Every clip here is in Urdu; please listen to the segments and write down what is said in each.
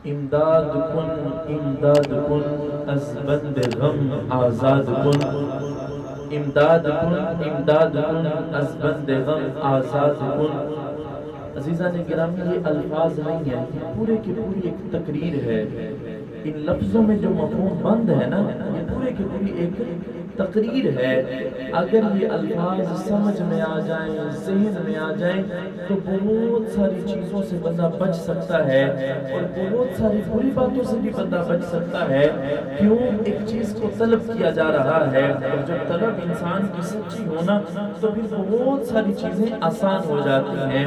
امداد کن امداد کن از بند غم آزاد کن، امداد کن امداد کن از بند غم آزاد کن۔ عزیزان گرامی، یہ الفاظ نہیں ہیں، یہ پورے کی پوری ایک تقریر ہے۔ ان لفظوں میں جو مفہوم بند ہے نا، یہ پورے کی پوری ایک تقریر ہے۔ اگر یہ الفاظ سمجھ میں آ جائیں، ذہن میں آ جائیں، تو بہت ساری چیزوں سے بندہ بچ سکتا ہے اور بہت ساری بری باتوں سے بھی بندہ بچ سکتا ہے۔ کیوں؟ ایک چیز کو طلب کیا جا رہا ہے، اور جب طلب انسان کی سچی ہونا تو پھر بہت ساری چیزیں آسان ہو جاتی ہیں۔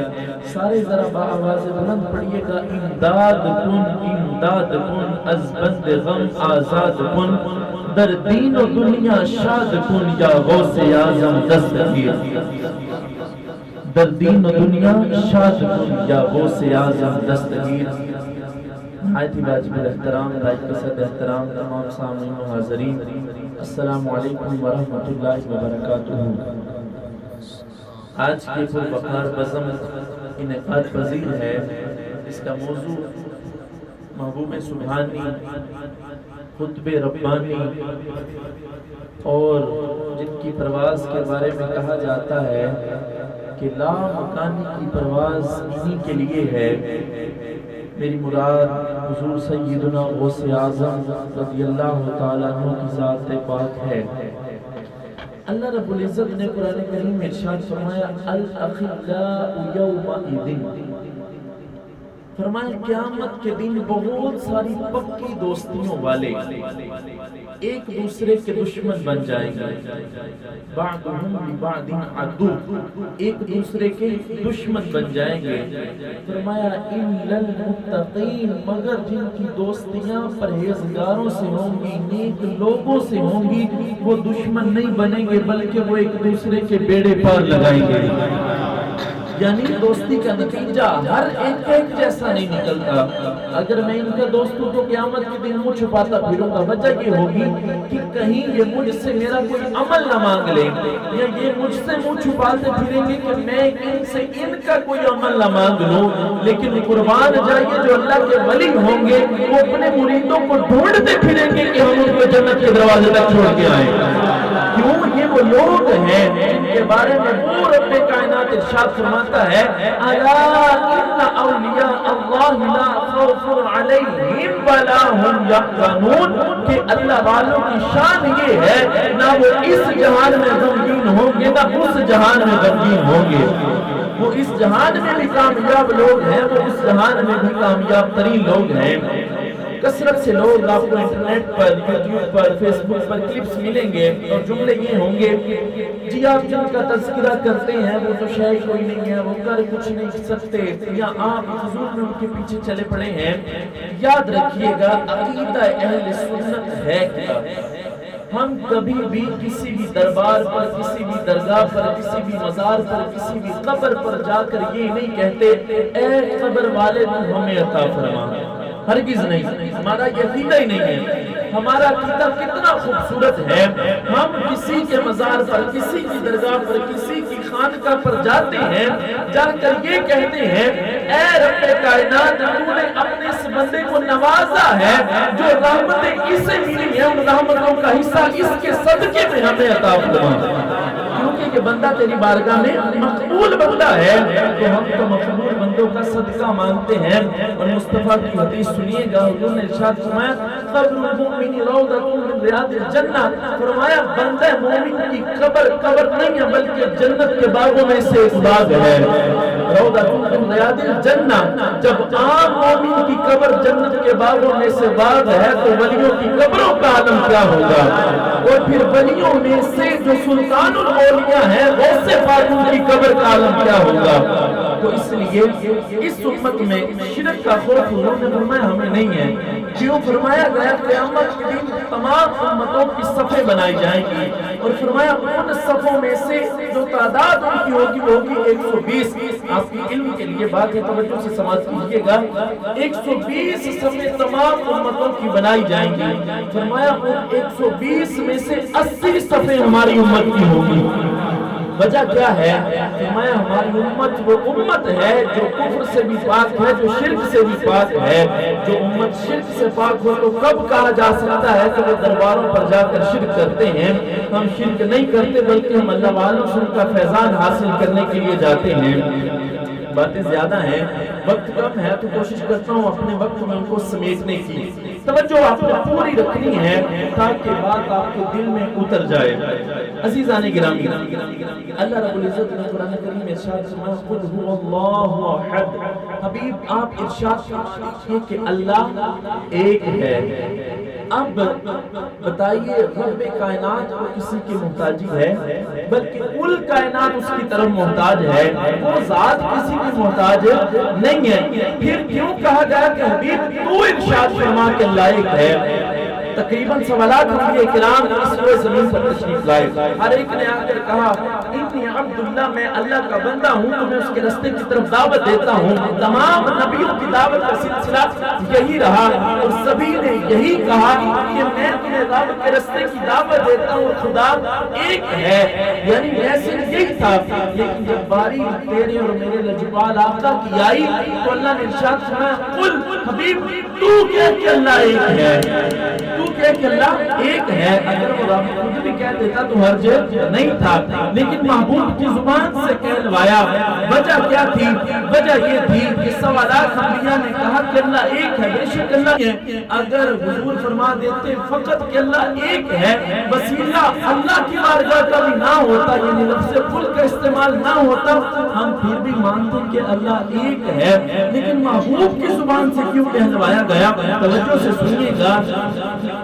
سارے ذرا بآواز بلند پڑھیے گا، امداد کن امداد کن از بند غم آزاد کن، در دین و دنیا شاد کن یا غوث اعظم دستگیر، در دین و دنیا شاد کن یا غوث اعظم دستگیر۔ نہایت ہی واجب الاحترام، لائق صد احترام تمام سامعین و حاضرین، السلام علیکم ورحمۃ اللہ وبرکاتہ۔ آج کے پرفخار بزم انعقاد پذیر ہے، اس کا موضوع محبوب سبحانی، خطب ربانی، اور جن کی پرواز کے بارے میں کہا جاتا ہے کہ لا مکانی کی پرواز انہی کے لیے ہے۔ میری مراد حضور سیدنا غوث اعظم رضی اللہ تعالیٰ عنہ کی ذات پاک ہے۔ اللہ رب العزت نے قرآن کریم میں ارشاد فرمایا، الاخلاء یومئذ، فرمایا قیامت کے دن بہت ساری پکی دوستیوں والے ایک دوسرے کے دشمن بن جائیں گے، بعضهم لبعض عدو، ایک دوسرے کے دشمن بن جائیں گے۔ فرمایا الا المتقین، مگر جن کی دوستیاں پرہیزگاروں سے ہوں گی، نیک لوگوں سے ہوں گی، وہ دشمن نہیں بنیں گے بلکہ وہ ایک دوسرے کے بیڑے پار لگائیں گے۔ یعنی دوستی کا نتیجہ ہر ایک جیسا نہیں نکلتا۔ اگر میں ان کا دوست ہوں تو قیامت کے دن منہ چھپاتا پھروں گا، وجہ یہ ہوگی کہ کہیں یہ مجھ سے میرا کوئی عمل نہ مانگ لیں، یا یہ مجھ سے منہ چھپاتے پھریں گے کہ میں ان سے ان کا کوئی عمل نہ مانگ لوں۔ لیکن قربان جائیے جو اللہ کے ولی ہوں گے وہ اپنے مریدوں کو ڈھونڈتے پھریں گے کہ ہم ان کو جنت کے دروازے تک چھوڑ کے آئیں۔ کیوں؟ یہ وہ لوگ ہیں جن کے بارے میں وہ رب کائنات ارشاد فرماتا ہے، الا ان اولیاء اللہ لا خوف علیہم ولا هم یحزنون، کہ اللہ والوں کی شان یہ ہے نہ وہ اس جہان میں غمگین ہوں گے نہ اس جہان میں غمگین ہوں گے۔ وہ اس جہان میں بھی کامیاب لوگ ہیں، وہ اس جہان میں بھی کامیاب ترین لوگ ہیں۔ کثرت سے لوگ آپ کو انٹرنیٹ پر، یوٹیوب پر، فیس بک پر کلپس ملیں گے اور جملے یہ ہوں گے، جی آپ جن کا تذکرہ کرتے ہیں وہ تو شاید کوئی نہیں ہے، وہ کر کچھ نہیں سکتے، یا آپ حضور میں ان کے پیچھے چلے پڑے ہیں۔ یاد رکھیے گا عقیدہ اہل سنت ہے کیا؟ ہم کبھی بھی کسی بھی دربار پر، کسی بھی درگاہ پر، کسی بھی مزار پر، کسی بھی قبر پر جا کر یہ نہیں کہتے اے قبر والے تو ہمیں عطا فرما، ہرگز نہیں، ہمارا یہ عقیدہ ہی نہیں ہے۔ ہمارا عقیدہ کتنا خوبصورت ہے، ہم کسی کے مزار پر، کسی کی درگاہ پر، کسی کی خانقاہ پر جاتے ہیں، جا کر یہ کہتے ہیں اے رب کائنات تو نے اپنے اس بندے کو نوازا ہے، جو رحمتیں اسے ملی ہیں ان رحمتوں کا حصہ اس کے صدقے میں ہمیں عطا فرما، کیونکہ یہ بندہ تیری بارگاہ میں مقبول بندہ ہے، تو ہم تو مقبول بندوں کا صدقہ مانگتے ہیں۔ اور مصطفیٰ کی حدیث سنیے گا، حضور نے ارشاد فرمایا قبر المؤمن روضۃ من ریاض الجنہ، فرمایا بندہ مومن کی قبر نہیں ہے بلکہ جنت کے باغوں میں سے ایک باغ ہے، روضۃ من ریاض الجنہ۔ جب عام مومن کی قبر جنت کے باغوں میں سے باغ ہے تو ولیوں کی قبروں کا عالم کیا ہوگا؟ اور پھر ولیوں میں سے جو سلطان الاولیاء ہیں غوث پاک کی قبر کا عالم کیا ہوگا؟ تو اس لیے اس امت میں شرک کا خوف حضور نے فرمایا ہمیں نہیں ہے۔ کیوں؟ فرمایا گیا قیامت کے دن تمام امتوں کی صفیں بنائی جائیں گی، اور فرمایا ان صفوں میں سے جو تعداد ان کی ہوگی وہ ہوگی 120۔ آپ کی علم کے لیے بات ہے، توجہ سے سماعت کیجیے گا، 120 صفیں تمام امتوں کی بنائی جائیں گی۔ فرمایا ان 120 میں سے 80 صفیں ہماری امت کی ہوگی۔ وجہ کیا ہے؟ فرمایا ہماری امت وہ امت ہے جو کفر سے بھی پاک ہے، جو شرک سے بھی پاک ہے۔ جو امت شرک سے پاک ہو تو کب کہا جا سکتا ہے کہ وہ درباروں پر جا کر شرک کرتے ہیں؟ ہم شرک نہیں کرتے بلکہ ہم اللہ والوں سے ان کا فیضان حاصل کرنے کے لیے جاتے ہیں۔ باتیں زیادہ ہیں، وقت کم ہے، تو کوشش کرتا ہوں اپنے وقت میں ان کو سمیٹنے کی۔ توجہ آپ کو پوری رکھنی ہے تاکہ بات آپ کے دل میں اتر جائے۔ عزیزان گرامی، اللہ رب العزت نے قرآن کریم میں ارشاد فرمایا قل هو اللہ احد۔ حبیب آپ ارشاد فرمائیے کہ اللہ ایک ہے۔ اب بتائیے رب کائنات کو کسی کی محتاجی ہے؟ بلکہ کل کائنات اس کی طرف محتاج ہے، وہ ذات کسی کی محتاج نہیں ہے۔ پھر کیوں کہا گیا کہ حبیب تو ارشاد فرما کے لائق ہے؟ تقریباً سوالات ہوئے کرام اس روئے زمین پر تشریف لائے، ہر ایک نے آ کر کہا انی عبداللہ، میں اللہ کا بندہ ہوں، تو میں اس کے رستے کی طرف دعوت دیتا ہوں۔ تمام نبیوں کی دعوت کا سلسلہ یہی رہا اور سبھی نے یہی کہا کہ میں تمہیں رب کے رستے کی دعوت دیتا ہوں، خدا ایک ہے۔ یعنی میسج یہی تھا، لیکن جب باری تیرے اور میرے لجپال آقا کی آئی تو اللہ نے ارشاد فرمایا قل حبیب تو کہہ کہ اللہ ایک ہے، کہ اللہ ایک ہے۔ اگر وہ رب خود بھی کہہ دیتا تو حرج نہیں تھا، لیکن محبوب کی زبان سے کہلوایا۔ وجہ کیا تھی؟ وجہ یہ تھی کہ سوالات انبیاء نے کہا کہ اللہ ایک ہے، بے شک اللہ ہے۔ اگر حضور فرما دیتے فقط کہ اللہ ایک ہے، وسیلہ اللہ کی بارگاہ کا بھی نہ ہوتا، یعنی لفظ قل کا استعمال نہ ہوتا، ہم پھر بھی مانتے کہ اللہ ایک ہے۔ لیکن محبوب کی زبان سے کیوں کہلوایا گیا؟ توجہ سے سنیے گا۔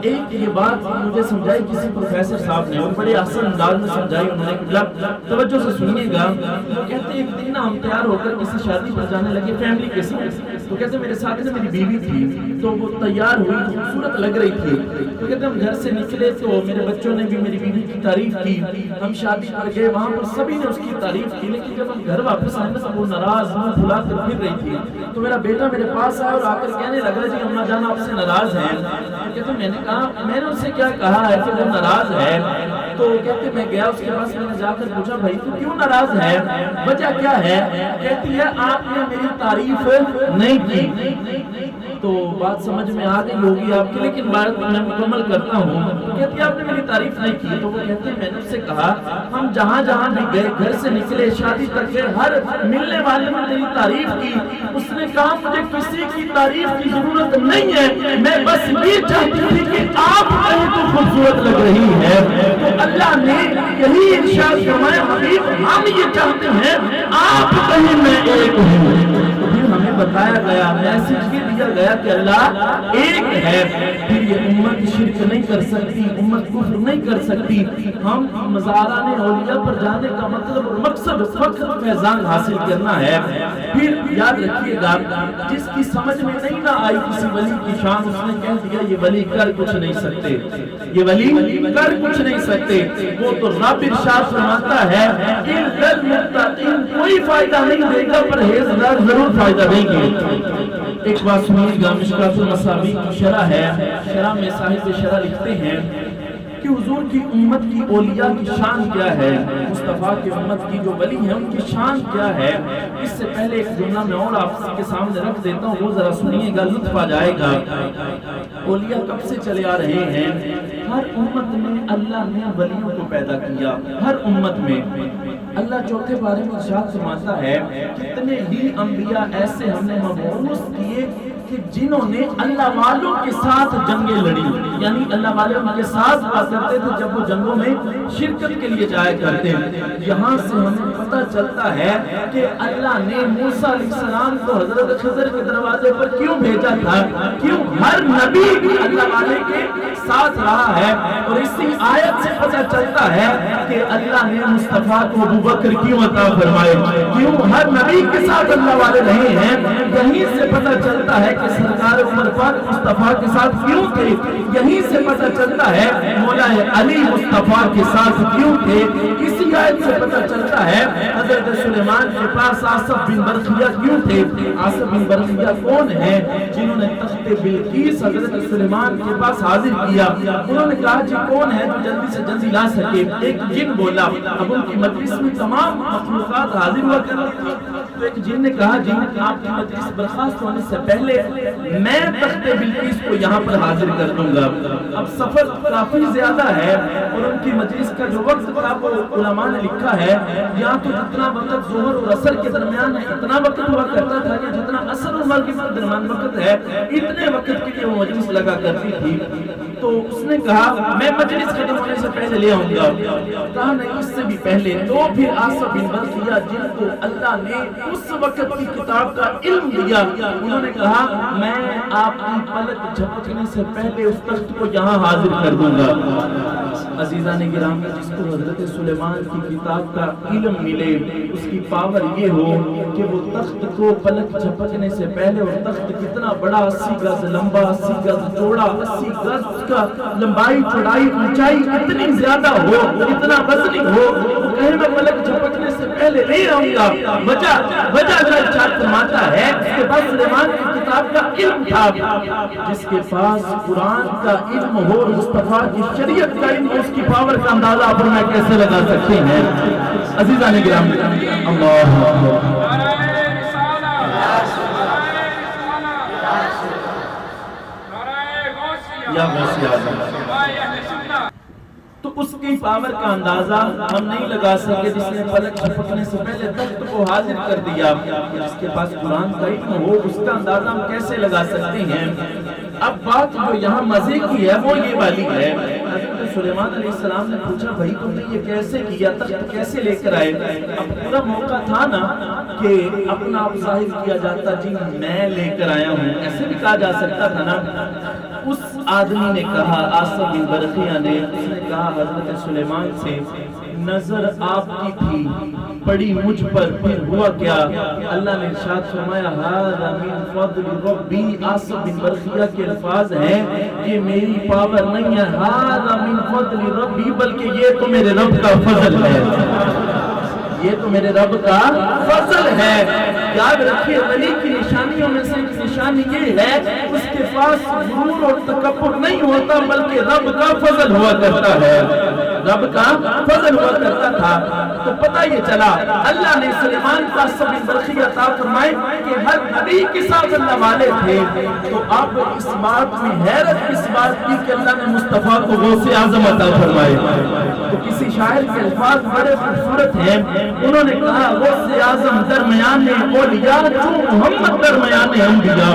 ایک یہ بات مجھے سمجھائی کسی پروفیسر صاحب نے اور بڑے آسان انداز میں سمجھائی انہوں نے کہ توجہ سے سنیے گا۔ وہ کہتے ہیں ایک دن ہم تیار ہو کر کسی شادی پر جانے لگے فیملی کے ساتھ، تو کہتے ہیں میرے ساتھ میں میری بیوی تھی، تو وہ تیار ہوئی، خوبصورت لگ رہی تھی، تو کہتے ہیں ہم گھر سے نکلے تو میرے بچوں نے بھی میری بیوی کی تعریف کی، ہم شادی پر گئے وہاں پر سبھی نے اس کی تعریف کی، لیکن جب ہم گھر واپس آئے تو وہ ناراض منہ پھلا کر پھر رہی تھی۔ تو میرا بیٹا میرے پاس آیا اور آ کر کہنے لگا جی اماں جان آپ سے ناراض ہیں۔ کہتے ہیں میں نے کہا میں نے اس سے کیا کہا ہے کہ وہ ناراض ہے؟ تو کہتے میں گیا اس کے پاس، میں نے جا کر پوچھا بھائی تو کیوں ناراض ہے، وجہ کیا ہے؟ کہتی ہے آپ نے میری تعریف نہیں کی۔ تو بات سمجھ میں آ گئی ہوگی آپ کی، لیکن بات میں مکمل کرتا ہوں۔ تو کہتی ہے آپ نے میری تعریف نہیں کی۔ تو وہ کہتے ہیں میں نے اس سے کہا ہم جہاں جہاں بھی گئے، گھر سے نکلے شادی تک گئے، ہر ملنے والے نے میری تعریف کی۔ اس نے کہا مجھے کسی کی تعریف کی ضرورت نہیں ہے، میں بس یہ چاہتی تھی کہ آپ کہیں تو خوبصورت لگ رہی ہے۔ تو اللہ نے یہی ارشاد فرمایا حبیب ہم یہ چاہتے ہیں آپ کہیں میں ایک ہوں۔ ہمیں بتایا گیا، میسج یہ دیا گیا کہ اللہ ایک ہے۔ پھر یہ امت شرک نہیں کر سکتی، امت کفر نہیں کر سکتی۔ ہم مزاران اولیاء پر جانے کا مطلب اور مقصد فقط فیضان حاصل کرنا ہے۔ پھر یاد رکھیے گا جس کی سمجھ میں نہیں نہ آئی کسی ولی کی شان، اس نے کہہ دیا یہ ولی کر کچھ نہیں سکتے، یہ ولی کر کچھ نہیں سکتے۔ وہ تو رب ارشاد فرماتا ہے کوئی فائدہ نہیں دے گا، پرہیزگار ضرور فائدہ دیں گے۔ ایک بات سنیے گا، مشکات المصابیح کی شرح ہے، شرح میں صاحب شرح لکھتے ہیں کہ حضور کی امت کی اولیاء کی شان کیا ہے، مصطفیٰ کی امت کی جو ولی ہیں ان کی شان کیا ہے۔ اس سے پہلے ایک جملہ میں اور آپ کے سامنے رکھ دیتا ہوں، وہ ذرا سنیے گا، لطف آ جائے گا۔ اولیاء کب سے چلے آ رہے ہیں؟ ہر امت میں اللہ نے ولیوں کو پیدا کیا، ہر امت میں۔ اللہ چوتھے بارے میں ارشاد فرماتا ہے کتنے ہی انبیاء ایسے ہم نے مبعوث کیے کہ جنہوں نے اللہ والوں کے ساتھ جنگیں لڑی، یعنی اللہ والے ان کے ساتھ ہوا کرتے تھے جب وہ جنگوں میں شرکت کے لیے جایا کرتے ہیں۔ یہاں سے ہمیں پتہ چلتا ہے کہ اللہ نے موسیٰ علیہ السلام کو حضرت خضر کے دروازے پر کیوں بھیجا تھا، کیوں ہر نبی اللہ والے کے ساتھ رہا ہے۔ اور اسی آیت سے پتہ چلتا ہے کہ اللہ نے مصطفیٰ کو ابو بکر کیوں عطا فرمائے، کیوں ہر نبی کے ساتھ اللہ والے رہے ہیں۔ یہیں سے پتہ چلتا ہے کہ سرکار عمر پاک مصطفیٰ کے ساتھ کیوں تھے، یہیں سے پتہ چلتا ہے مولا علی مصطفیٰ کے ساتھ کیوں تھے۔ اسی آیت سے پتہ چلتا ہے حضرت سلیمان کے پاس آصف بن برخیہ کیوں تھے۔ آصف بن برخیہ کون ہیں؟ جنہوں نے تخت بلقیس حضرت سلیمان کے پاس حاضر کیا. انہوں نے کہا جی کون ہے جو جلدی سے جلدی لا سکے؟ ایک جن بولا. اب ان کی مجلس میں تمام مخلوقات حاضر ہوا کرتی تھی. تو ایک جن نے کہا جن آپ کی مجلس برخاست ہونے سے پہلے میں تخت بلقیس کو یہاں پر حاضر کر دوں گا. اب سفر کافی زیادہ ہے اور ان کی مجلس کا جو وقت تھا وہ علماء نے لکھا ہے یہاں تو جتنا وقت ظہر اور عصر کے درمیان ہے اتنا وقت ہوا کرتا تھا کہ جتنا عصر اور مغرب کے درمیان وقت ہے اتنے وقت کے لیے وہ مجلس لگا کرتی تھی. تو اس نے کہا میں مجلس ختم ہونے سے پہلے لے آؤں گا. کہا نہیں اس سے بھی پہلے. تو پھر آصف بن برخیہ جن کو اللہ نے اس وقت کی کتاب کا علم دیا انہوں نے کہا میں آپ کی پلک جھپکنے سے پہلے اس تخت کو یہاں حاضر کر دوں گا. عزیزان گرامی جس کو حضرت سلیمان کی کتاب کا علم ملے اس کی پاور یہ ہو کہ وہ تخت کو پلک جھپکنے سے پہلے اور تخت کتنا بڑا 80 گز لمبا 80 گز چوڑا 80 گز کا لمبائی چوڑائی اونچائی اتنی زیادہ ہو اتنا وزنی ہو کہیں میں پلک جھپکنے سے پہلے نہیں آؤں گا. وجہ کا ارشاد فرماتا ہے اس کے پاس سلیمان کی کتاب کا علم تھا. جس کے پاس قرآن کا علم ہو اور مصطفیٰ کی شریعت کا علم اس کی پاور کا اندازہ آپ میں کیسے لگا سکتے ہیں؟ عزیزان گرامی اللہ یا غوث اعظم. تو اس کی پاور کا اندازہ ہم نہیں لگا سکے جس نے پلک جھپکنے سے پہلے تخت کو حاضر کر دیا. جس کے پاس قرآن کا علم ہو اس کا اندازہ ہم کیسے لگا سکتے ہیں؟ اب بات جو یہاں مزے کی ہے وہ یہ والی ہے. حضرت سلیمان علیہ السلام نے پوچھا بھائی تم نے یہ کیسے کیا؟ تخت کیسے لے کر آئے؟ اب پورا موقع تھا نا کہ اپنا آپ ظاہر کیا جاتا جی میں لے کر آیا ہوں ایسے بھی کہا جا سکتا تھا نا. اس آدمی نے کہا آصف بن برخیہ نے اس نے کہا حضرت سلیمان سے نظر آپ کی تھی پڑی مجھ پر پھر ہوا کیا؟ اللہ نے ارشاد فرمایا ھذا من فضل ربی. آصف بن برخیہ کے الفاظ ہیں یہ میری پاور نہیں ہے ھذا من فضل ربی بلکہ یہ تو میرے رب کا فضل ہے. یہ تو میرے رب کا فضل ہے. یاد رکھیے ولی کی نشانیوں میں سے ایک نشانی یہ ہے اس کے پاس غرور اور تکبر نہیں ہوتا بلکہ رب کا فضل ہوا کرتا ہے. رب کا فضل ہوا کرتا تھا. تو پتہ یہ چلا اللہ نے سلیمان کا سب برخی عطا فرمائے کہ ہر نبی کے ساتھ اللہ والے تھے. تو اب اس بات میں حیرت اس بات کی کہ اللہ نے مصطفیٰ کو غوث اعظم عطا فرمائے. تو کسی شاعر کے الفاظ بڑے خوبصورت ہیں. انہوں نے کہا غوث اعظم درمیان اولیاء جو محمد درمیان انبیاء.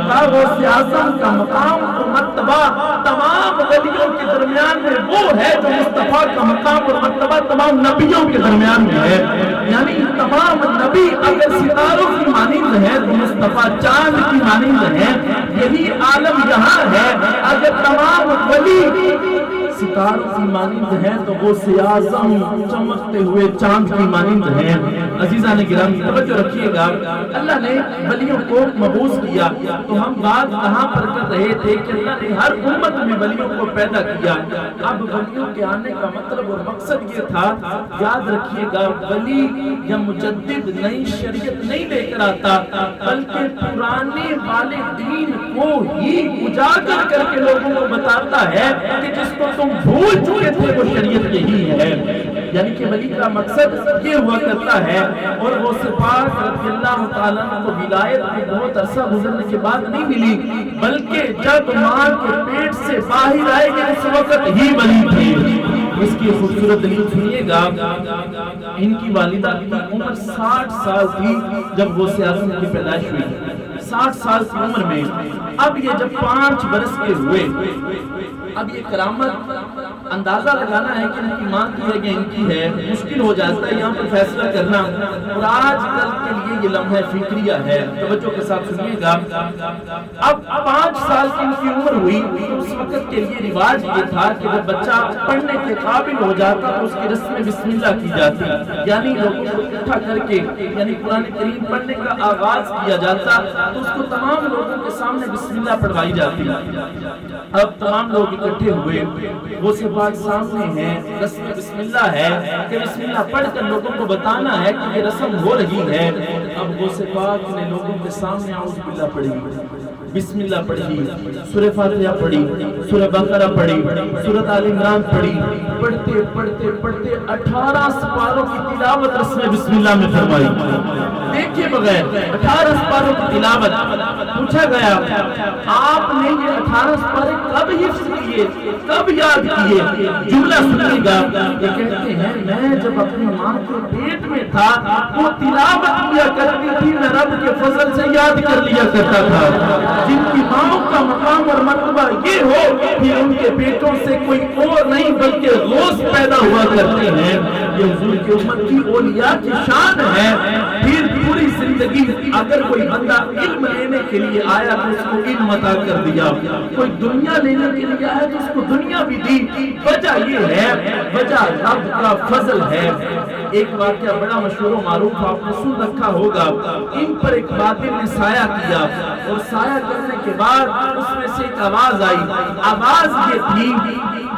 کہا غوث اعظم کا مقام و مرتبہ تمام ولیوں کے درمیان میں وہ ہے جو مصطفیٰ کا مقام اور مرتبہ تمام نبیوں کے درمیان میں ہے. یعنی تمام نبی اگر ستاروں کی مانند ہے تو مصطفیٰ چاند کی مانند ہے. یہی عالم یہاں ہے. اگر تمام ولی ستاروں کی مانند ہیں تو غوث اعظم چمکتے ہوئے چاند کی مانند ہیں. عزیزان گرامی توجہ رکھیے گا اللہ نے ولیوں کو مبعوث کیا. تو ہم بات کہاں پر کر رہے تھے کہ اللہ نے ہر امت میں ولیوں کو پیدا کیا. اب ولیوں کے آنے کا مطلب اور مقصد یہ تھا یاد رکھیے گا ولی یا مجدد نئی شریعت نہیں لے کر آتا بلکہ پرانے والے دین کو ہی اجاگر کر کے لوگوں کو بتاتا ہے کہ جس کو تم بھول چکے تھے وہ شریعت یہی ہے. یعنی کہ ولی کا مقصد یہ ہوا کرتا ہے. اور وہ پاک رضی اللہ تعالیٰ کو ولایت میں بہت عرصہ گزرنے کے بعد نہیں ملی بلکہ جب ماں کے پیٹ سے باہر آئے گے اس وقت ہی ولی تھی. اس کی خوبصورت دلیل سنیے گا. ان کی والدہ کی عمر 60 سال تھی جب غوث اعظم کی پیدائش ہوئی. 60 سال کی عمر میں اب یہ جب 5 برس کے ہوئے اب یہ کرامت اندازہ لگانا ہے کہ ان کی ماں کی ہے کہ ان کی ہے مشکل ہو جاتا ہے یہاں پر فیصلہ کرنا. اور آج کل کے لیے یہ لمحہ فکریہ ہے. توجہ کے ساتھ سنیے گا. اب 5 سال کی ان کی عمر ہوئی تو اس وقت کے لیے رواج یہ تھا کہ جب بچہ پڑھنے کے قابل ہو جاتا تو اس کی رسم بسم اللہ کی جاتی. یعنی لوگوں کو اکٹھا کر کے یعنی قرآن کریم پڑھنے کا آغاز کیا جاتا تو اس کو تمام لوگوں کے سامنے بسم اللہ پڑھوائی جاتی. اب تمام لوگ اکٹھے ہوئے غوث پاک سامنے ہیں رسم بسم اللہ ہے کہ بسم اللہ پڑھ کر لوگوں کو بتانا ہے کہ یہ رسم ہو رہی ہے. اب غوث پاک نے لوگوں کے سامنے اعوذ باللہ پڑھی بسم اللہ پڑھی، سورہ فاتحہ پڑھی، سورہ بقرہ پڑھی، سورہ آل عمران پڑھی، پڑھتے پڑھتے پڑھتے 18 سپاروں کی تلاوت رسم بسم اللہ میں فرمائی، دیکھے بغیر 18 سپاروں کی تلاوت۔ پوچھا گیا آپ نے یہ 18 سپارے کب حفظ کیے، کب یاد کیے؟ جملہ سنیے گا، یہ کہتے ہیں میں جب اپنی ماں کے پیٹ میں تھا وہ تلاوت کیا کرتی تھی، میں رب کے فضل سے یاد کر لیا کرتا تھا۔ جن کی ماں کا مقام اور مرتبہ یہ ہو کہ ان کے پیٹوں سے کوئی اور نہیں بلکہ غوث پیدا ہوا کرتے ہیں، یہ حضور کی امت کی اولیاء کی شان ہے۔ پھر پوری زندگی اگر کوئی بندہ علم لینے کے لیے آیا تو اس کو علم عطا کر دیا، کوئی دنیا لینے کے لیے آیا تو اس کو دنیا بھی دی۔ وجہ یہ ہے، وجہ رب کا فضل ہے۔ ایک واقعہ بڑا مشہور و معروف آپ نے سن رکھا ہوگا، ان پر ایک باطل نے سایہ کیا اور سایہ کرنے کے بعد اس میں سے ایک آواز آئی، آواز یہ تھی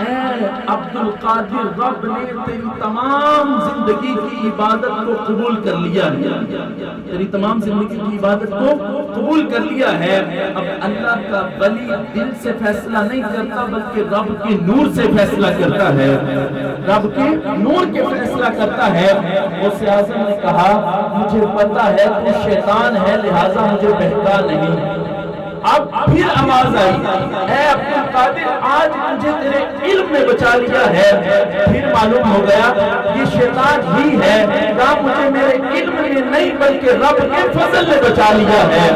اے عبد القادر رب نے تیری تمام زندگی کی عبادت کو قبول کر لیا ہے، تیری تمام زندگی کی عبادت کو قبول کر لیا ہے۔ اب اللہ کا ولی دل سے فیصلہ نہیں کرتا بلکہ رب کے نور سے فیصلہ کرتا ہے، رب کے نور کے فیصلہ کرتا ہے۔ غوث اعظم نے کہا مجھے پتا ہے تو شیطان ہے لہٰذا مجھے بہکا نہیں۔ اب پھر آواز آئی اے عبد القادر آج مجھے تیرے علم میں بچا لیا ہے۔ پھر معلوم ہو گیا یہ شیطان ہی ہے، کہا مجھے میرے علم میں نہیں بلکہ رب کے فضل نے بچا لیا ہے۔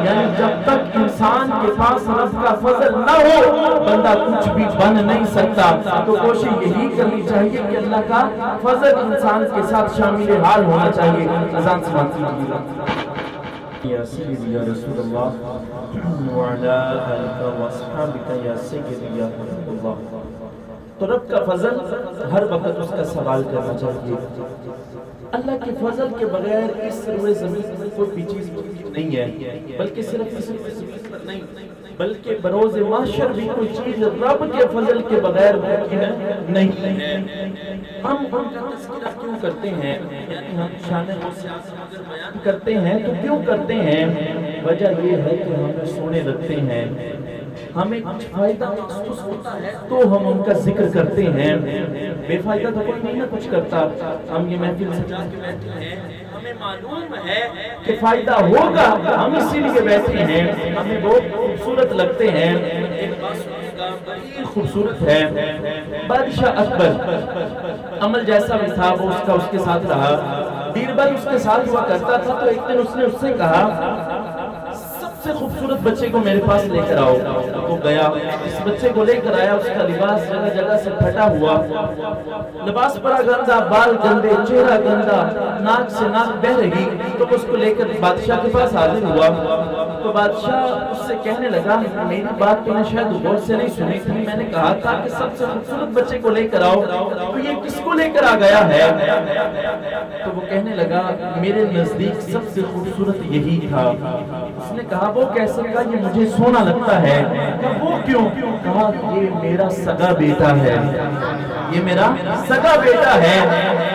یعنی جب تک انسان کے پاس رب کا فضل نہ ہو بندہ کچھ بھی بن نہیں سکتا۔ تو کوشش یہی کرنی چاہیے کہ اللہ کا فضل انسان کے ساتھ شامل حال ہونا چاہیے۔ اذان سماعت کیجیے۔ یا سیدی یا رسول اللہ وعلا آلک واصحابک یا سیدی یا حبیب اللہ۔ تو رب کا فضل ہر وقت اس کا سوال کرنا چاہیے۔ اللہ کے فضل کے بغیر اس روئے زمین میں کوئی بھی چیز نہیں ہے، بلکہ صرف اس روئے زمین پر نہیں بلکہ بروز محشر بھی کوئی چیز رب کے فضل کے بغیر ممکن نہیں ہے۔ ہم ان کا تذکرہ کیوں کرتے ہیں، یعنی ہم شان غوث اعظم اگر بیان کرتے ہیں تو کیوں کرتے ہیں؟ وجہ یہ ہے کہ ہمیں سونے لگتے ہیں، ہمیں کچھ فائدہ محسوس ہوتا ہے تو ہم ان کا ذکر کرتے ہیں۔ بے فائدہ تو کوئی نہیں نہ کچھ کرتا، ہم یہ محفل سجا کے بیٹھے ہیں، ہمیں معلوم ہے کہ فائدہ ہوگا، ہم اسی لیے بیٹھے ہیں، ہمیں بہت خوبصورت لگتے ہیں۔ ایک بات سنیے گا بڑی خوبصورت ہے، بادشاہ اکبر عمل جیسا بھی تھا وہ اس کے ساتھ رہا، بیربل اس کے ساتھ ہوا کرتا تھا۔ تو ایک دن اس نے اس سے کہا سب سے خوبصورت بچے کو میرے پاس لے کر آؤ۔ وہ گیا، اس بچے کو لے کر آیا، اس کا لباس جگہ جگہ سے پھٹا ہوا، لباس بڑا گندا، بال گندے، چہرہ گندا، ناک سے ناک بہ رہی۔ تو اس کو لے کر بادشاہ کے پاس حاضر ہوا تو بادشاہ اس سے کہنے لگا میری بات تو نے شاید غور سے نہیں سنی تھی، میں نے کہا تھا کہ سب سے خوبصورت بچے کو لے کر آؤ، تو یہ کس کو لے کر آ گیا ہے؟ تو وہ کہنے لگا میرے نزدیک سب سے خوبصورت یہی تھا۔ اس نے کہا وہ کیسے؟ کہا یہ مجھے سونا لگتا ہے۔ کہا وہ کیوں؟ کہا یہ میرا سگا بیٹا ہے، یہ میرا سگا بیٹا ہے۔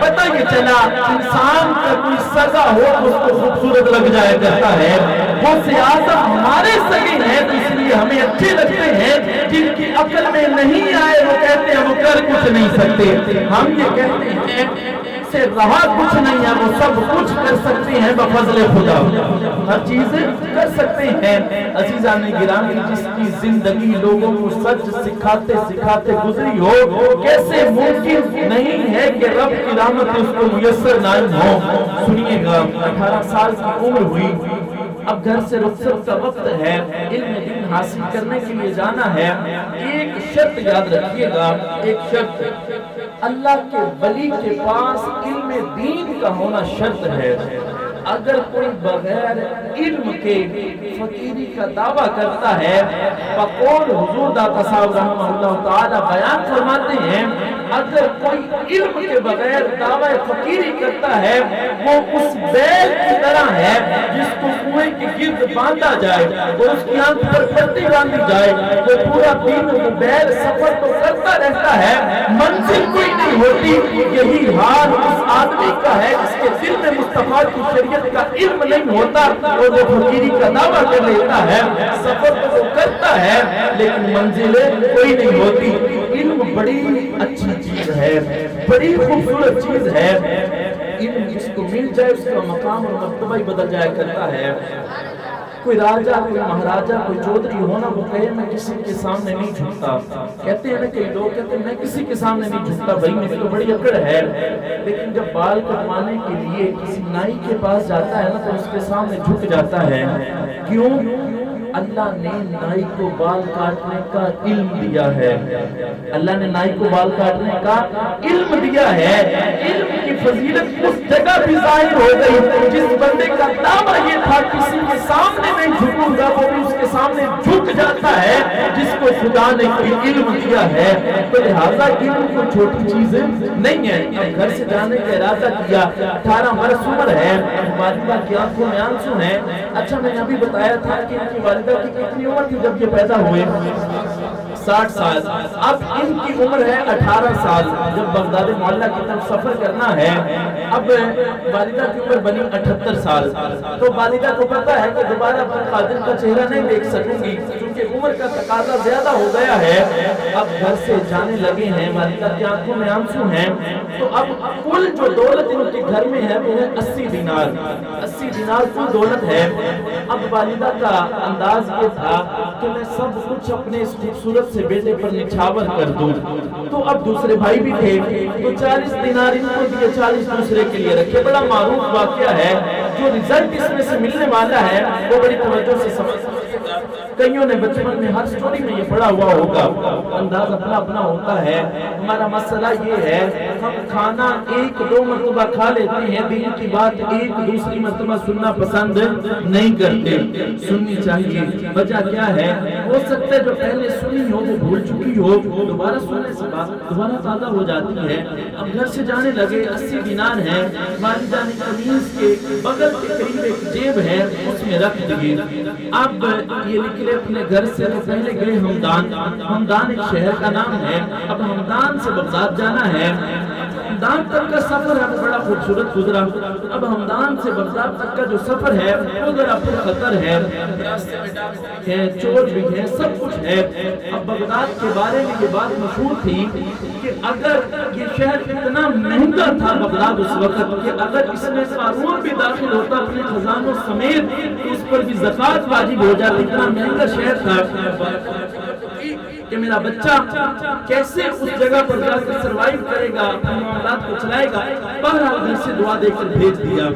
پتہ یہ چلا انسان کا کوئی سگا ہو تو اس کو خوبصورت لگ جایا کرتا ہے۔ غوث اعظم ہمارے سگے ہیں تو اس لیے ہمیں اچھے لگتے ہیں، جن کی عقل میں نہیں آئے وہ کہتے ہیں وہ کر کچھ نہیں سکتے، ہم یہ کہتے ہیں سے رہا کچھ نہیں ہے، وہ سب کچھ کر سکتے ہیں بفضل خدا، ہر چیز کر سکتے ہیں۔ عزیزان گرامی جس کی زندگی لوگوں کو سچ سکھاتے سکھاتے گزری ہو، کیسے ممکن نہیں ہے کہ رب کی رحمت اس کو میسر نہ ہو؟ سنیے گا 18 سال کی عمر ہوئی، اب گھر سے رخصت کا وقت ہے، علم دین حاصل کرنے کے لیے جانا ہے۔ ایک شرط یاد رکھیے گا، ایک شرط، اللہ کے ولی کے پاس علم دین کا ہونا شرط ہے۔ اگر کوئی بغیر علم کے فقیری کا دعویٰ کرتا ہے، بقول حضور داتا صاحب رحمہ اللہ تعالی بیان فرماتے ہیں اگر کوئی علم کے بغیر دعویٰ فقیری کرتا ہے وہ اس بیل کی طرح ہے جس کو کنویں کے گرد باندھا جائے اور اس کی آنکھ پر پٹی باندھی جائے، وہ پورا دن وہ بیل سفر تو کرتا رہتا ہے، منزل کوئی نہیں ہوتی۔ یہی حال اس آدمی کا ہے جس کے دل میں مصطفیٰ کی شریعت شریعت کا علم نہیں ہوتا اور وہ فقیری کا دعویٰ کر لیتا ہے، سفر تو وہ کرتا ہے لیکن منزلیں کوئی نہیں ہوتی۔ علم بڑی اچھی چیز ہے، بڑی خوبصورت چیز ہے، علم جس کو مل جائے اس کا مقام اور مرتبہ ہی بدل جایا کرتا ہے۔ کوئی راجہ، کوئی مہاراجہ، کوئی چودھری ہونا، وہ کہے میں کسی کے سامنے نہیں جھکتا، کہتے ہیں نا کئی لوگ کہتے ہیں میں کسی کے سامنے نہیں جھکتا، بھائی میری تو بڑی اکڑ ہے، لیکن جب بال کٹوانے کے لیے کسی نائی کے پاس جاتا ہے نا تو اس کے سامنے جھک جاتا ہے۔ کیوں؟ اللہ نے نائی کو بال کاٹنے کا علم دیا ہے، اللہ نے نائی کو بال کاٹنے کا علم دیا ہے۔ علم کی فضیلت اس جگہ بھی ظاہر ہو گئی جس بندے کا دعویٰ یہ تھا کسی کے سامنے نہیں جھکوں گا، وہ بھی اس کے سامنے جھک جاتا ہے جس کو خدا نے کوئی علم دیا ہے۔ تو لہٰذا علم کو چھوٹی چیز نہیں ہے۔ اب گھر سے جانے کا ارادہ کیا، 18 برس عمر ہے، والدہ کی آنکھوں میں آنسو ہیں۔ اچھا میں نے ابھی بتایا تھا کہ ان کی والدہ کی کتنی عمر تھی جب یہ پیدا ہوئے؟ 60 سال۔ اب ان کی عمر ہے 18 سال۔ جب بغداد معلیٰ کی طرف سفر کرنا ہے، اب والدہ کی عمر بنی 78 سال۔ تو والدہ کو پتا ہے کہ دوبارہ عبد القادر کا چہرہ نہیں دیکھ سکوں گی کیونکہ عمر کا تقاضا زیادہ ہو گیا ہے۔ اب گھر سے جانے لگے ہیں، والدہ کی آنکھوں میں آنسو ہیں۔ تو اب کل جو دولت ان کے گھر میں ہے وہ ہے 80 دینار۔ 80 دینار کل دولت ہے۔ اب والدہ کا انداز یہ تھا کہ میں سب کچھ اپنے اس خوبصورت سے بیٹے پر نچھاور کر دوں۔ تو اب دوسرے بھائی بھی تھے تو 40 دینار ان کو دیے، 40 دوسرے کے لیے رکھے۔ بڑا معروف واقعہ ہے، جو رزلٹ اس میں سے ملنے والا ہے وہ بڑی توجہ سے سمجھ سکتے گا۔ کئیوں نے بچپن میں ہر سٹوری میں یہ پڑھا ہوا ہوگا، انداز اپنا اپنا ہوتا ہے۔ ہمارا مسئلہ یہ ہے ہم کھانا 1-2 مرتبہ کھا لیتے ہیں، دین کی بات ایک دوسری مرتبہ سننا پسند نہیں کرتے۔ سننی چاہیے۔ وجہ کیا ہے؟ ہو سکتا ہے جو پہلے سنی ہو وہ بھول چکی ہو، دوبارہ سننے سے بات دوبارہ تازہ ہو جاتی ہے۔ اب گھر سے جانے لگے، 80 دینار ہے، والدہ نے قمیص کے بغل کے قریب ایک جیب ہے اس میں رکھ دیے۔ اب یہ نکلے اپنے گھر سے، تو پہلے گئے ہمدان۔ ہمدان ایک شہر کا نام ہے۔ اب ہمدان سے بغداد جانا ہے۔ ہمدان تک کا سفر ہے بڑا خوبصورت گزرا۔ اب ہمدان سے بغداد تک کا جو سفر ہے وہ ذرا پر خطر ہے، راستے میں ڈاکو ہیں، چور بھی ہیں، سب کچھ ہے۔ اب بغداد کے بارے میں یہ بات مشہور تھی کہ اگر یہ شہر اتنا مہنگا تھا بغداد اس وقت کہ اگر اس میں قارون بھی داخل ہوتا اپنے خزانوں سمیت تو اس پر بھی زکوٰۃ واجب ہو جاتی۔ اتنا مہنگا شہر تھا کہ میرا بچہ کیسے اس جگہ پر جا کر سروائیو کرے گا، اپنے معاملات کو چلائے گا۔ بہرحال گھر سے دعا دے کر بھیج دیا۔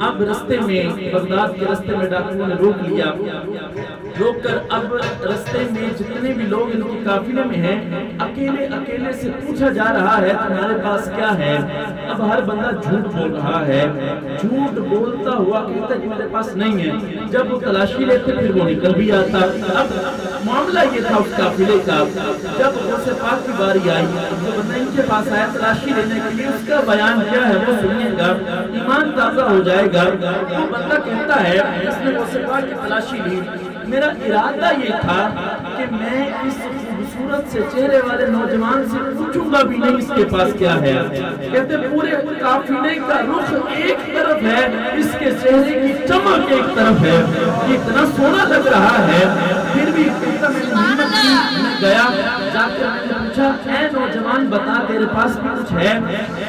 اب رستے میں بغداد کے رستے میں ڈاکوؤں نے روک لیا، روک کر اب رستے میں جتنے بھی لوگ ان کے قافلے میں ہیں اکیلے اکیلے سے پوچھا جا رہا ہے تمہارے پاس کیا ہے؟ اب ہر بندہ جھوٹ بول رہا ہے، جھوٹ بولتا ہوا کہتا ہے میرے پاس نہیں ہے۔ جب وہ تلاشی لیتے پھر وہ نکل بھی آتا۔ اب معاملہ یہ تھا اس قافلے کا۔ جب غوث پاک کی باری آئی تو بندہ ان کے پاس آیا تلاشی لینے کے لیے، اس کا بیان کیا ہے وہ سنیے گا، ایمان تازہ ہو جائے گا۔ وہ بندہ کہتا ہے اس نے غوث پاک کی تلاشی لی، میرا ارادہ یہ تھا کہ میں اس خوبصورت سے چہرے والے نوجوان سے پوچھوں گا بھی نہیں اس کے پاس کیا ہے۔ کہتے پورے قافلے کا رخ ایک طرف ہے، اس کے چہرے کی چمک ایک طرف ہے، یہ اتنا سونا لگ رہا ہے۔ پھر بھی کہتا میں گیا، جا کر میں نے پوچھا اے نوجوان بتا تیرے پاس بھی کچھ ہے؟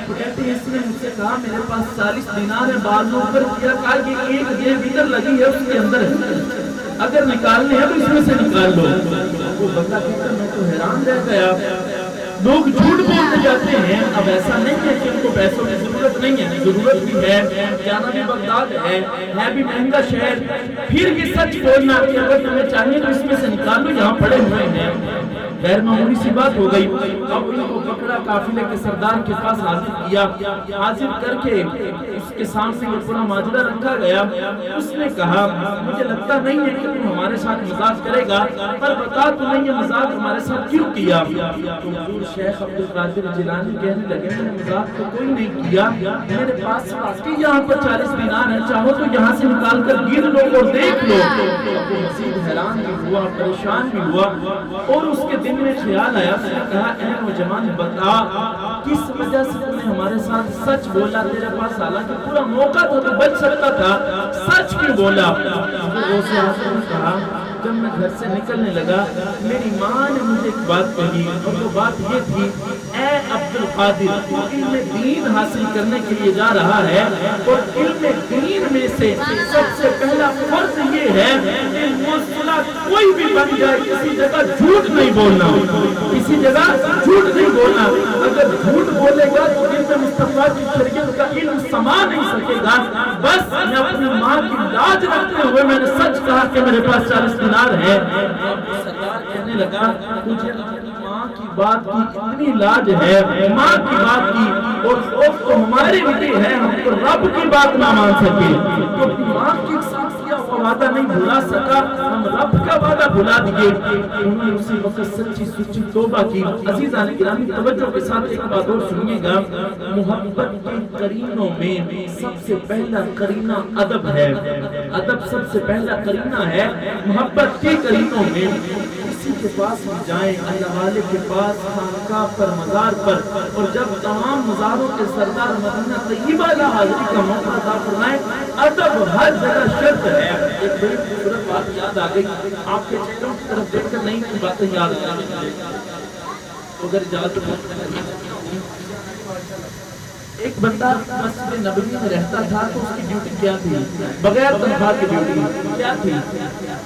تو کہتے ہیں اس نے مجھ سے کہا میرے پاس 40 دینار ہے، بالوں پر کیا کہا کہ ایک جیب ادھر لگی ہے اس کے اندر ہے، اگر نکالنے ہیں تو اس میں سے نکال لو۔ وہ بندہ کہتا میں تو حیران رہ گیا، لوگ جھوٹ بولتے جاتے ہیں۔ اب ایسا نہیں ہے کہ ان کو پیسوں کی ضرورت نہیں ہے، ضرورت بھی ہے، جانا بھی بغداد ہے بھی مہنگا شہر، پھر بھی سچ بولنا کہ اگر تمہیں چاہیے تو اس میں سے نکال لو، یہاں پڑے ہوئے ہیں۔ غیر معمولی سی بات ہو گئی۔ اب ان کو پکڑا، قافلے کے سردار کے پاس حاضر کیا، حاضر کر کے اس کے سامنے یہ پورا ماجرا رکھا گیا۔ اس نے کہا مجھے لگتا نہیں ہے کہ تم ہمارے ساتھ مزاج کرے گا، پر بتا تم نے یہ مزاج ہمارے ساتھ کیوں کیا؟ تو حضور شیخ عبد القادر جیلانی کہنے لگے میں نے مزاج تو کوئی نہیں کیا، میرے پاس واقعی یہاں پر 40 دینار ہے، چاہو تو یہاں سے نکال کر گن لو اور دیکھ لو۔ مزید حیران بھی ہوا، پریشان بھی ہوا، اور اس کے دن میں خیال آیا، اس نے کہا اے نوجوان بتا کس وجہ سے تم نے ہمارے ساتھ سچ بولا؟ تیرے پاس حالانکہ پورا موقع تھا تو بچ سکتا تھا، سچ کیوں بولا؟ غوث اعظم نے کہا جب میں گھر سے نکلنے لگا میری ماں نے مجھے ایک بات کہی، اور وہ بات یہ تھی اے عبد القادر تو علم دین حاصل کرنے کے لیے جا رہا ہے، اور علم دین میں سے سب سے پہلا فرض یہ ہے کہ مسئلہ کوئی بھی بن جائے کسی جگہ جھوٹ نہیں بولنا، کسی جگہ جھوٹ نہیں بولنا۔ اگر جھوٹ بولے گا تو علم مصطفیٰ کی شریعت کا علم سما نہیں سکے گا۔ بس میں اپنی ماں کی لاج رکھتے ہوئے میں نے سچ کہا کہ میرے پاس 40 دینار ہے۔ سردار کہنے لگا تجھے اپنی ماں کی بات کی اتنی لاج ہے، ماں کی بات کی، اور خوف تو ہمارے بھی ہے ہم تو رب کی بات نہ مان سکے، تو ماں کی وعدہ نہیں بھلا سکا، ہم رب کا وعدہ بھلا دیے۔ انہوں نے اسی وقت سچی سچی توبہ کی۔ عزیزان گرامی توجہ کے ساتھ ایک بات اور سنیے گا، محبت کے قرینوں میں سب سے پہلا قرینہ ادب ہے، ادب سب سے پہلا قرینہ ہے محبت کے قرینوں میں۔ کسی کے پاس بھی جائیں، اللہ والے کے پاس، خانقاہ پر، مزار پر، اور جب تمام مزاروں کے سردار مدینہ طیبہ لا حاضری کا موقع عطا فرمائے، ادب ہر جگہ شرط ہے۔ ایک بڑی خوبصورت بات یاد آ گئی، آپ کے چہروں کی طرف دیکھ کر نہیں باتیں یاد آ گئی، اگر اجازت ایک بندہ مسجد نبوی میں رہتا تھا تو اس کی ڈیوٹی کیا تھی؟ بغیر تنخواہ کی ڈیوٹی کیا تھی؟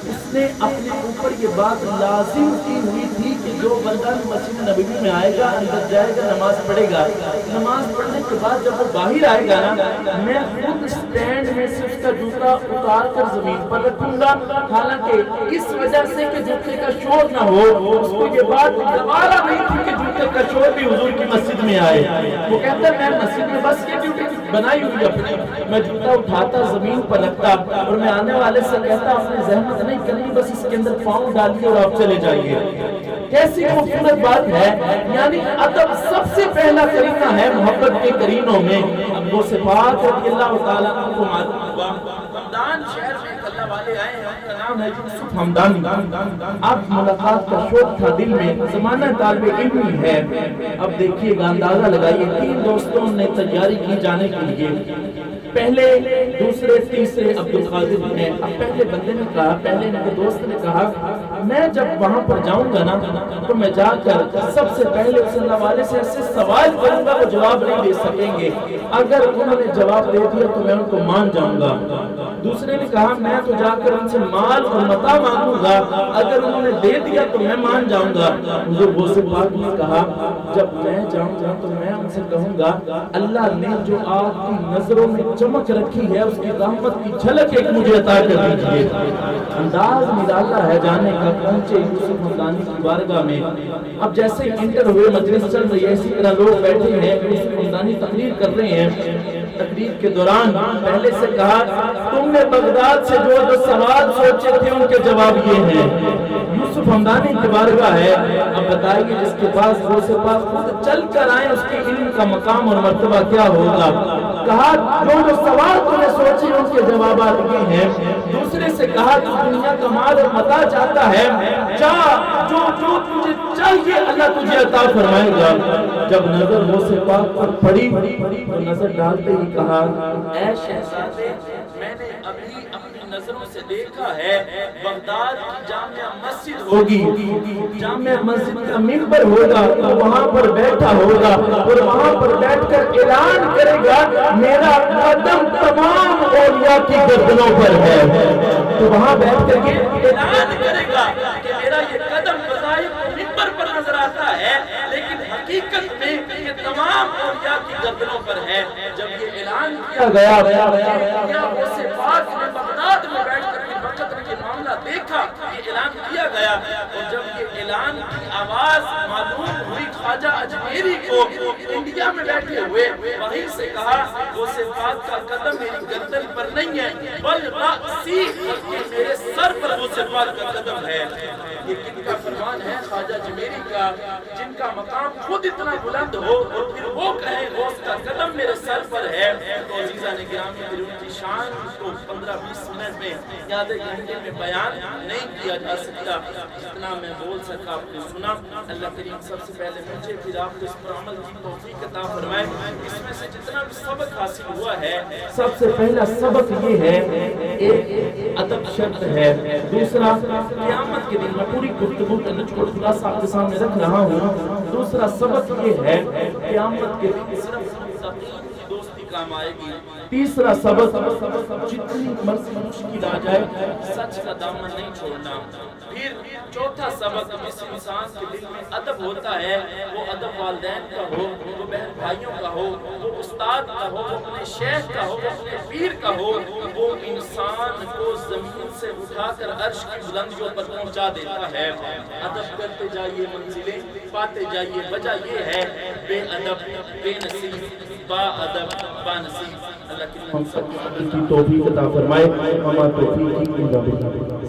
اس نے اپنے اوپر یہ بات لازم کی ہوئی تھی کہ جو بندہ مسجد نبوی میں آئے گا، اندر جائے گا، نماز پڑھے گا، نماز پڑھنے کے بعد جب وہ باہر آئے گا نا، میں خود سٹینڈ میں سے اس کا جوتا اتار کر زمین پر رکھوں گا، حالانکہ اس وجہ سے کہ جوتے کا شور نہ ہو، اس کو یہ بات گوارا نہیں تھی کہ جوتے کا شور بھی حضور کی مسجد میں آئے۔ وہ کہتا ہے میں مسجد میں بس یہ ڈیوٹی بنائی ہوئی اپنی، میں جوتا اٹھاتا زمین پر رکھتا، اور میں آنے والے سے کہتا اپنے زحمت نہیں کرنی، بس اس کے اندر پاؤں ڈالیے اور آپ چلے جائیے۔ کیسی خوبصورت بات ہے، یعنی ادب سب سے پہلا قرینہ ہے محبت کے قرینوں میں۔ ابو صفات رضی اللہ تعالیٰ عنہ کو معلوم ہوا ہمدان شہر میں ایک اللہ والے آئے ہیں، ان کا نام ہے یوسف ہمدانی۔ اب ملاقات کا شوق تھا دل میں، زمانہ طالب علم ہے۔ اب دیکھیے گا، اندازہ لگائیے، 3 دوستوں نے تیاری کی جانے کے لیے، پہلے، دوسرے، تیسرے عبد القادر ہیں۔ اب پہلے بندے نے کہا، پہلے ان کے دوست نے کہا میں جب وہاں پر جاؤں گا نا تو میں جا کر سب سے پہلے اس اللہ والے سے ایسے سوال کروں گا وہ جواب نہیں دے سکیں گے، اگر انہوں نے جواب دے دیا تو میں ان کو مان جاؤں گا۔ دوسرے نے کہا میں تو جا کر ان سے مال اور متاع مانگوں گا، اگر انہوں نے دے دیا تو میں مان جاؤں گا۔ حضور غوث پاک نے کہا جب میں جاؤں گا تو میں ان سے کہوں گا اللہ نے جو آپ کی نظروں میں چمک رکھی ہے اس کی رحمت کی جھلک ایک مجھے عطا کر دیجئے۔ انداز نرالا ہے جانے کا، پہنچے یوسف ہمدانی کی بارگاہ میں۔ اب جیسے انٹر ہوئے، مجلس چل رہی ہے، اسی طرح لوگ بیٹھے ہیں، یوسف ہمدانی تقریر کر رہے ہیں۔ تقریر کے دوران پہلے سے کہا تم نے بغداد سے جو سوال سوچے تھے ان کے جواب یہ ہیں۔ یوسف ہمدانی کی بارگاہ ہے، اب بتائیے جس کے پاس غوث پاک خود چل کر آئے اس کے علم کا مقام اور مرتبہ کیا ہوگا۔ کہا جو سوال تم نے سوچے ان کے جوابات یہ ہیں۔ دوسرے سے کہا تو دنیا کا مال اور متاع چاہتا ہے، چاہ جو تجھے چاہیے اللہ تجھے عطا فرمائے گا۔ جب نظر غوث پاک پر پڑی تو نظر ڈالتے ہی کہا اے شہزادے میں نے ابھی اپنی نظروں سے دیکھا ہے بغداد کی جامع مسجد ہوگی، جامع مسجد کا منبر ہوگا، تو وہاں پر بیٹھا ہوگا اور وہاں پر بیٹھ کر اعلان کرے گا میرا قدم تمام اولیاء کی گردنوں پر ہے۔ تو وہاں بیٹھ کر کے اعلان کرے گا کہ میرا یہ قدم بظاہر منبر پر نظر آتا ہے لیکن حقیقت میں یہ تمام اولیاء کی گردنوں پر ہے۔ جب یہ اعلان کیا گیا غوث پاک نے بغداد میں بیٹھ کر کے وقت میں یہ معاملہ دیکھا، یہ اعلان کیا گیا، اور جب یہ اعلان کی آواز معلوم ہوئی خواجہ اجمیری کو انڈیا میں بیٹھے ہوئے، وہیں سے کہا غوث پاک کا قدم میری گردن پر نہیں ہے بل رأسی، بلکہ میرے سر پر غوث پاک کا قدم ہے۔ یہ کن کا فرمان ہے؟ خواجہ اجمیری کا، جن کا مقام خود اتنا بلند ہو اور پھر وہ کہیں غوث کا قدم میرے سر پر ہے۔ تو عزیزان گرامی، پھر ان کی شان کو 15-20 منٹ میں یا آدھے گھنٹے میں بیان نہیں کیا جا سکتا. جتنا میں بول سکا آپ نے سنا. اللہ کریم سب سے پہلے مجھے پھر آپ کو اس پر عمل کی توفیق عطا فرمائے. اس میں سے جتنا بھی سبق حاصل ہوا ہے، سب سے پہلا سبق یہ ہے، ایک ادب شرط ہے. دوسرا قیامت کے دن میں پوری گفتگو کا نچوڑ خلاصہ آپ کے سامنے رکھ رہا ہوں. دوسرا سبق یہ ہے قیامت کے دن صرف متقین کی دوستی کام آئے گی. تیسرا سبق جتنی مرضی مشکل آ جائے سچ کا دامن نہیں چھوڑنا. پھر چوتھا سبق جس انسان کے دل میں ادب ہوتا ہے، وہ ادب والدین کا ہو، وہ بہن بھائیوں کا ہو، وہ استاد کا ہو، وہ اپنے شیخ کا ہو، وہ اپنے پیر کا ہو، وہ انسان کو زمین سے اٹھا کر عرش کی بلندیوں پر پہنچا دیتا ہے. ادب کرتے جائیے منزلیں پاتے جائیے. وجہ یہ ہے بے ادب بے نصیب، با ادب با نصیب. اللہ کی توفیق عطا فرمائے. ہمارا توفیق